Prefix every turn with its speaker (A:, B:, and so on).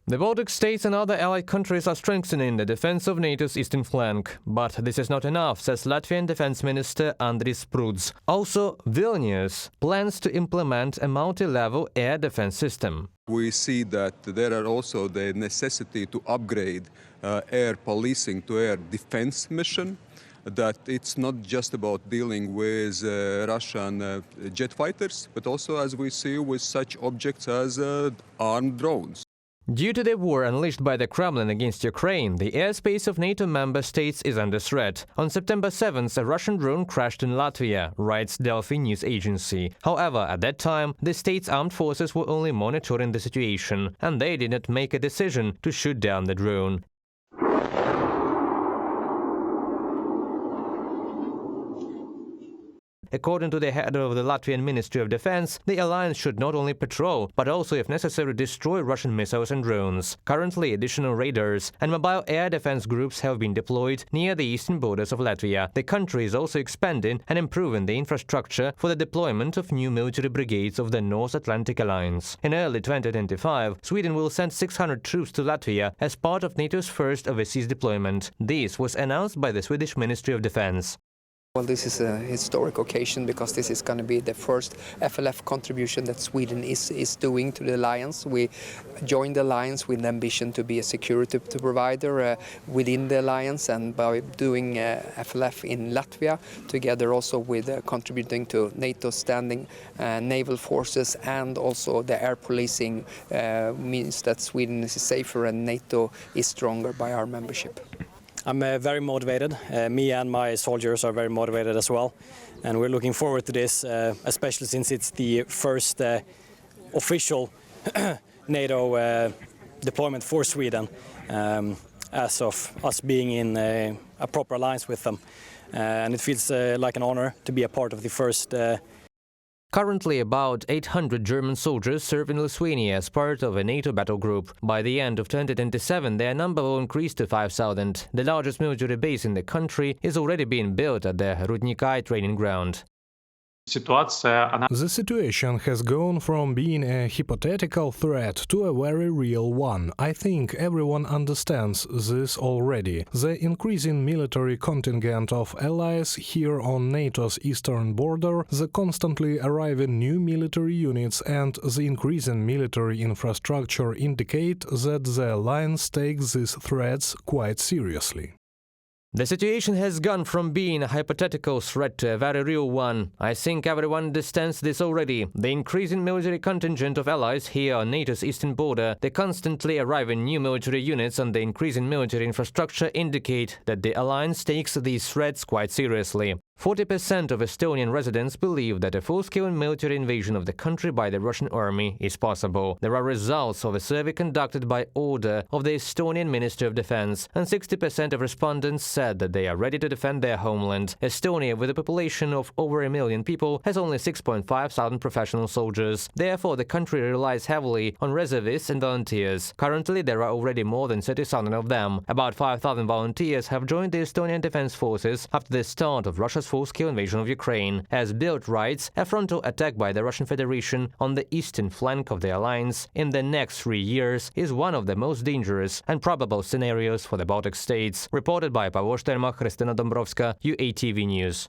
A: The Baltic states and other allied countries are strengthening the defense of NATO's eastern flank. But this is not enough, says Latvian Defense Minister Andris Spruds. Also, Vilnius plans to implement a multi-level air defense system.
B: We see that there are also the necessity to upgrade air policing to air defense mission, that it's not just about dealing with Russian jet fighters, but also, as we see, with such objects as armed drones.
A: Due to the war unleashed by the Kremlin against Ukraine, the airspace of NATO member states is under threat. On September 7th, a Russian drone crashed in Latvia, writes Delphi news agency. However, at that time, the state's armed forces were only monitoring the situation, and they did not make a decision to shoot down the drone. According to the head of the Latvian Ministry of Defense, the alliance should not only patrol, but also, if necessary, destroy Russian missiles and drones. Currently, additional radars and mobile air defense groups have been deployed near the eastern borders of Latvia. The country is also expanding and improving the infrastructure for the deployment of new military brigades of the North Atlantic Alliance. In early 2025, Sweden will send 600 troops to Latvia as part of NATO's first overseas deployment. This was announced by the Swedish Ministry of Defense.
C: Well, this is a historic occasion because this is going to be the first FLF contribution that Sweden is doing to the alliance. We joined the alliance with the ambition to be a security provider within the alliance, and by doing FLF in Latvia, together also with contributing to NATO's standing naval forces and also the air policing, means that Sweden is safer and NATO is stronger by our membership.
D: I'm very motivated. Me and my soldiers are very motivated as well, and we're looking forward to this, especially since it's the first official NATO deployment for Sweden, as of us being in a proper alliance with them. And it feels like an honor to be a part of the first.
A: Currently, about 800 German soldiers serve in Lithuania as part of a NATO battle group. By the end of 2027, their number will increase to 5,000. The largest military base in the country is already being built at the Rudnikai training ground.
E: The situation has gone from being a hypothetical threat to a very real one. I think everyone understands this already. The increasing military contingent of allies here on NATO's eastern border, the constantly arriving new military units and the increasing military infrastructure indicate that the alliance takes these threats quite seriously.
A: The situation has gone from being a hypothetical threat to a very real one. I think everyone understands this already. The increasing military contingent of allies here on NATO's eastern border, the constantly arriving new military units and the increasing military infrastructure indicate that the alliance takes these threats quite seriously. 40% of Estonian residents believe that a full-scale military invasion of the country by the Russian army is possible. There are results of a survey conducted by order of the Estonian Ministry of Defense, and 60% of respondents said that they are ready to defend their homeland. Estonia, with a population of over 1 million people, has only 6,500 professional soldiers. Therefore, the country relies heavily on reservists and volunteers. Currently, there are already more than 30,000 of them. About 5,000 volunteers have joined the Estonian Defense Forces after the start of Russia's full-scale invasion of Ukraine. As Bild writes, a frontal attack by the Russian Federation on the eastern flank of the alliance in the next 3 years is one of the most dangerous and probable scenarios for the Baltic states. Reported by Pavel Štermach, Kristina Dombrovska, UATV News.